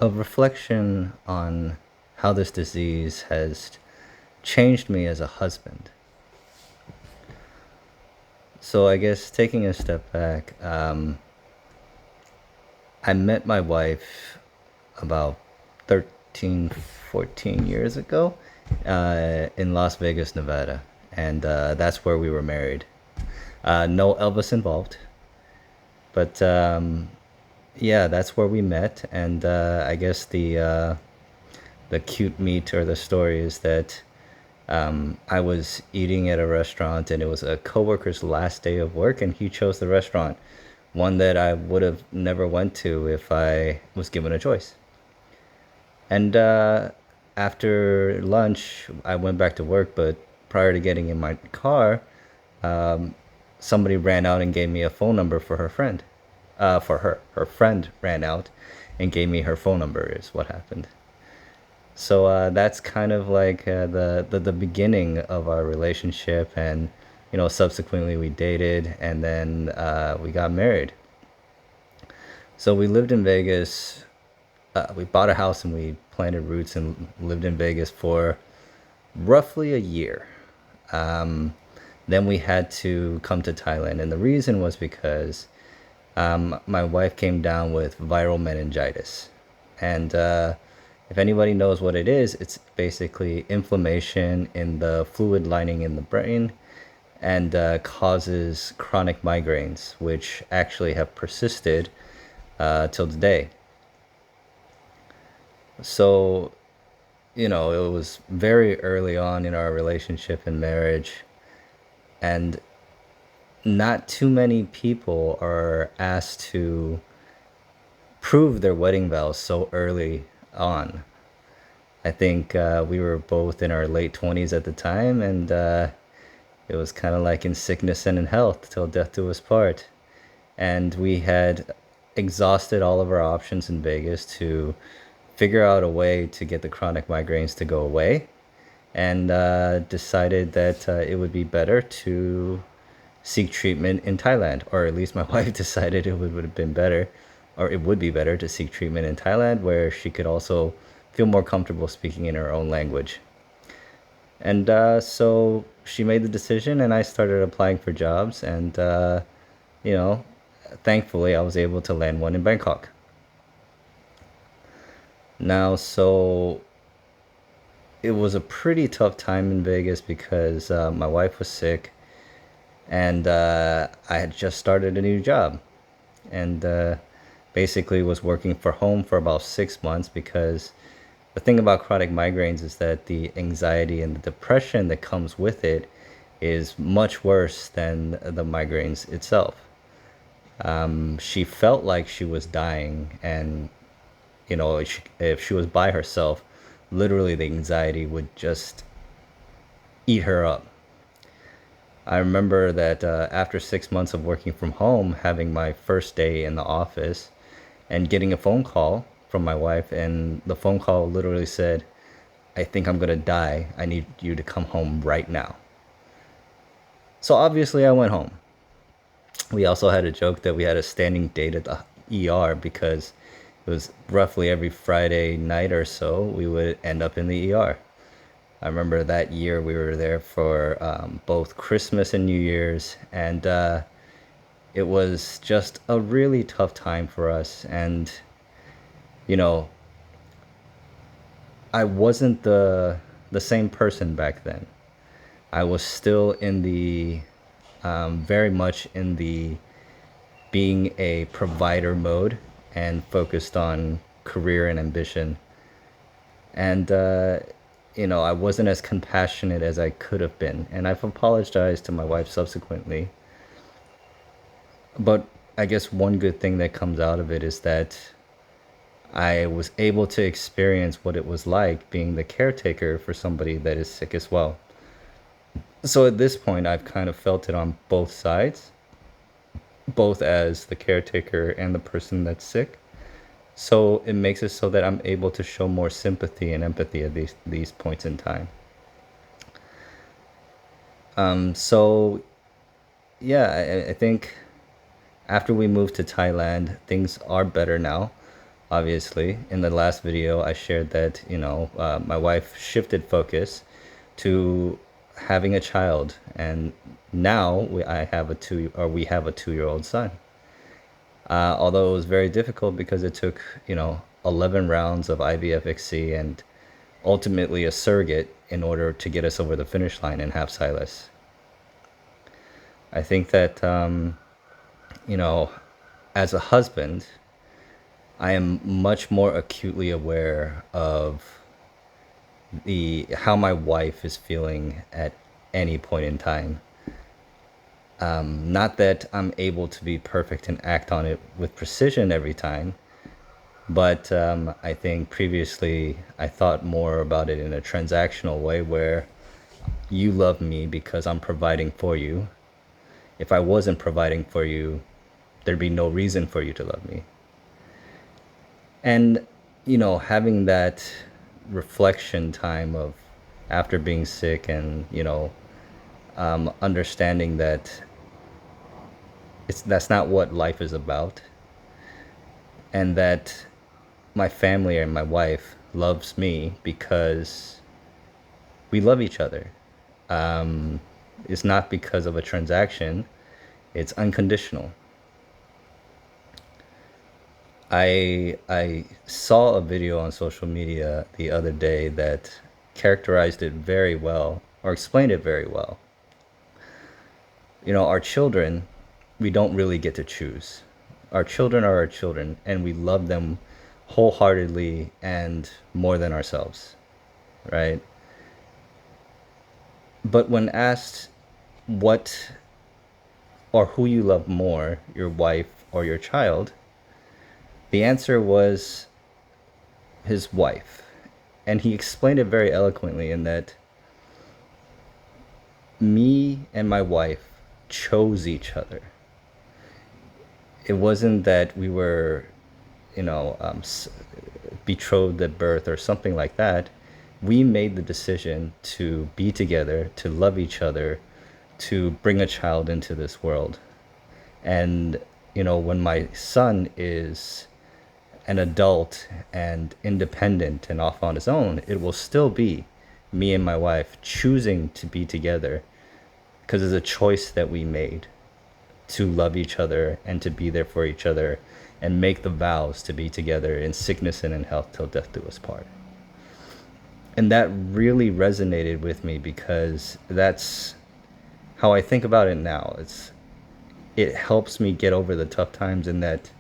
a reflection on how this disease has changed me as a husband. So I guess taking a step back, I met my wife about 13, 14 years ago in Las Vegas, Nevada. And that's where we were married. No Elvis involved. But yeah, that's where we met. And I guess the cute meat or the story is that I was eating at a restaurant and it was a coworker's last day of work and he chose the restaurant, one that I would have never went to if I was given a choice. And after lunch, I went back to work, but prior to getting in my car, somebody ran out and gave me a phone number for her friend. For her. Her friend ran out and gave me her phone number is what happened. So that's kind of like the beginning of our relationship, and subsequently we dated, and then we got married. So we lived in Vegas. We bought a house and we planted roots and lived in Vegas for roughly a year. Then we had to come to Thailand, and the reason was because my wife came down with viral meningitis, and if anybody knows what it is, it's basically inflammation in the fluid lining in the brain, and causes chronic migraines, which actually have persisted till today. So, it was very early on in our relationship and marriage, and not too many people are asked to prove their wedding vows so early on. I think we were both in our late 20s at the time, and it was kind of like in sickness and in health till death do us part. And we had exhausted all of our options in Vegas to figure out a way to get the chronic migraines to go away, and decided that it would be better to seek treatment in Thailand, or at least my wife decided it would have been better, or it would be better to seek treatment in Thailand, where she could also feel more comfortable speaking in her own language. And so she made the decision, and I started applying for jobs, and you know, thankfully I was able to land one in Bangkok. Now, so it was a pretty tough time in Vegas because my wife was sick, and I had just started a new job, and basically was working from home for about 6 months, because the thing about chronic migraines is that the anxiety and the depression that comes with it is much worse than the migraines itself. She felt like she was dying, and if she was by herself, literally the anxiety would just eat her up. I remember that after 6 months of working from home, having my first day in the office and getting a phone call from my wife, and the phone call literally said, "I think I'm gonna die. I need you to come home right now." So obviously I went home. We also had a joke that we had a standing date at the ER, because it was roughly every Friday night or so we would end up in the ER. I remember that year we were there for both Christmas and New Year's, and it was just a really tough time for us. And you know, I wasn't the same person back then. I was still in the very much in the being a provider mode and focused on career and ambition. And I wasn't as compassionate as I could have been, and I've apologized to my wife subsequently. But I guess one good thing that comes out of it is that I was able to experience what it was like being the caretaker for somebody that is sick as well. So at this point, I've kind of felt it on both sides, both as the caretaker and the person that's sick. So it makes it so that I'm able to show more sympathy and empathy at these points in time. So yeah, I think after we moved to Thailand, things are better now. obviously. In the last video, I shared that, my wife shifted focus to having a child, and now we have a 2-year-old son. Although it was very difficult because it took, 11 rounds of IVF-XC and ultimately a surrogate in order to get us over the finish line and have Silas. I think that, as a husband, I am much more acutely aware of how my wife is feeling at any point in time. Not that I'm able to be perfect and act on it with precision every time, but I think previously I thought more about it in a transactional way where you love me because I'm providing for you. If I wasn't providing for you, there'd be no reason for you to love me. And, having that reflection time of after being sick and, understanding that that's not what life is about, and that my family and my wife loves me because we love each other. It's not because of a transaction. It's unconditional. I saw a video on social media the other day that characterized it very well, or explained it very well. Our children, we don't really get to choose. Our children are our children, and we love them wholeheartedly and more than ourselves, right? But when asked what or who you love more, your wife or your child, the answer was his wife. And he explained it very eloquently in that me and my wife chose each other. It wasn't that we were, betrothed at birth or something like that. We made the decision to be together, to love each other, to bring a child into this world. And, when my son is an adult and independent and off on his own, it will still be me and my wife choosing to be together because it's a choice that we made to love each other and to be there for each other and make the vows to be together in sickness and in health till death do us part. And that really resonated with me because that's how I think about it now. It helps me get over the tough times in that,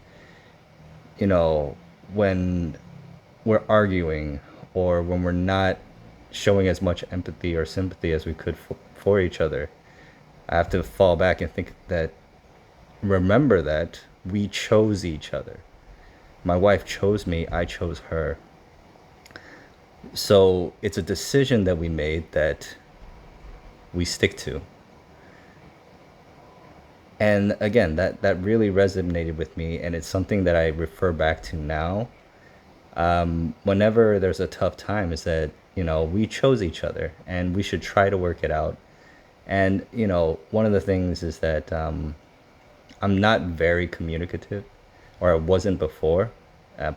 when we're arguing or when we're not showing as much empathy or sympathy as we could for each other, I have to fall back and remember that we chose each other. My wife chose me, I chose her. So it's a decision that we made that we stick to. And again, that really resonated with me, and it's something that I refer back to now. Whenever there's a tough time, is that, we chose each other and we should try to work it out. And, one of the things is that I'm not very communicative, or I wasn't before.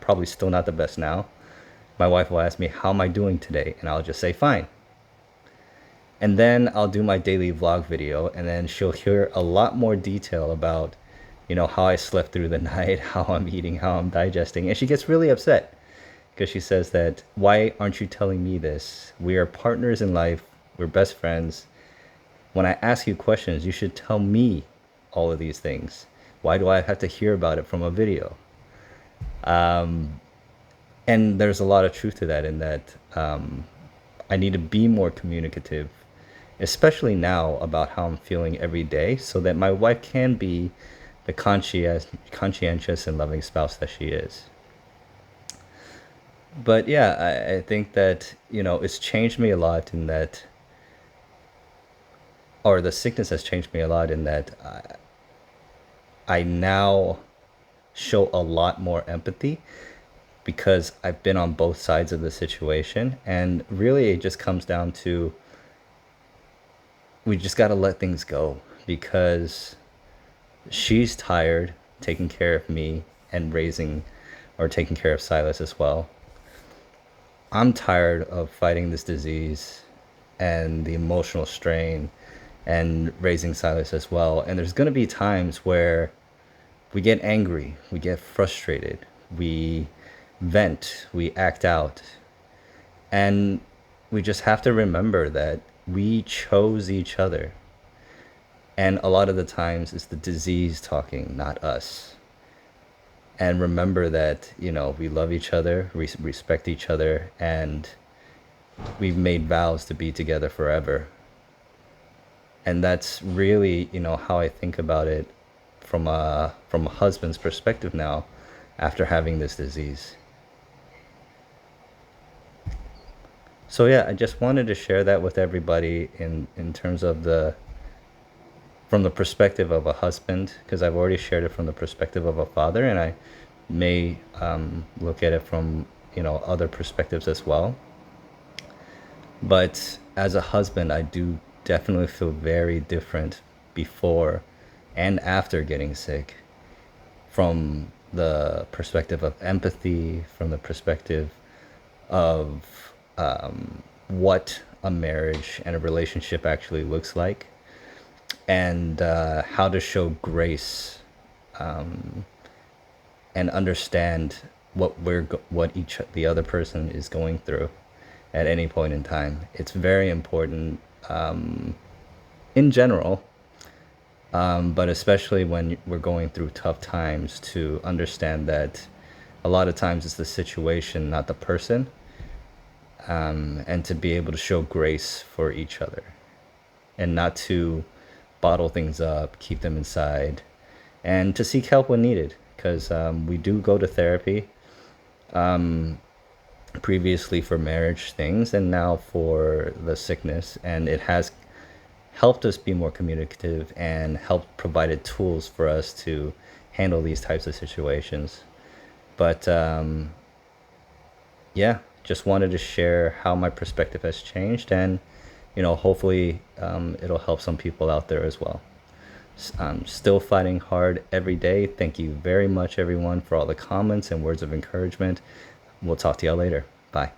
Probably still not the best now. My wife will ask me, how am I doing today? And I'll just say, fine. And then I'll do my daily vlog video, and then she'll hear a lot more detail about, how I slept through the night, how I'm eating, how I'm digesting. And she gets really upset because she says that, why aren't you telling me this? We are partners in life. We're best friends. When I ask you questions, you should tell me all of these things. Why do I have to hear about it from a video? And there's a lot of truth to that, in that I need to be more communicative, especially now, about how I'm feeling every day, so that my wife can be the conscientious and loving spouse that she is. But yeah, I think that, it's changed me a lot in that, or the sickness has changed me a lot in that I now show a lot more empathy because I've been on both sides of the situation. And really it just comes down to, we just got to let things go, because she's tired taking care of me and raising or taking care of Silas as well. I'm tired of fighting this disease and the emotional strain and raising Silas as well. And there's going to be times where we get angry, we get frustrated, we vent, we act out. And we just have to remember that we chose each other. And a lot of the times it's the disease talking, not us. And remember that, we love each other, respect each other, and we've made vows to be together forever. And that's really, how I think about it from a husband's perspective now after having this disease. So yeah, I just wanted to share that with everybody in terms of from the perspective of a husband, because I've already shared it from the perspective of a father, and I may look at it from other perspectives as well. But as a husband, I do definitely feel very different before and after getting sick, from the perspective of empathy, from the perspective of what a marriage and a relationship actually looks like, and how to show grace and understand what the other person is going through at any point in time. It's very important in general, but especially when we're going through tough times, to understand that a lot of times it's the situation, not the person, and to be able to show grace for each other and not to bottle things up, keep them inside, and to seek help when needed, because we do go to therapy previously for marriage things and now for the sickness, and it has helped us be more communicative and helped provided tools for us to handle these types of situations. But yeah, just wanted to share how my perspective has changed, and hopefully it'll help some people out there as well. I'm still fighting hard every day. Thank you very much, everyone, for all the comments and words of encouragement. We'll talk to y'all later. Bye.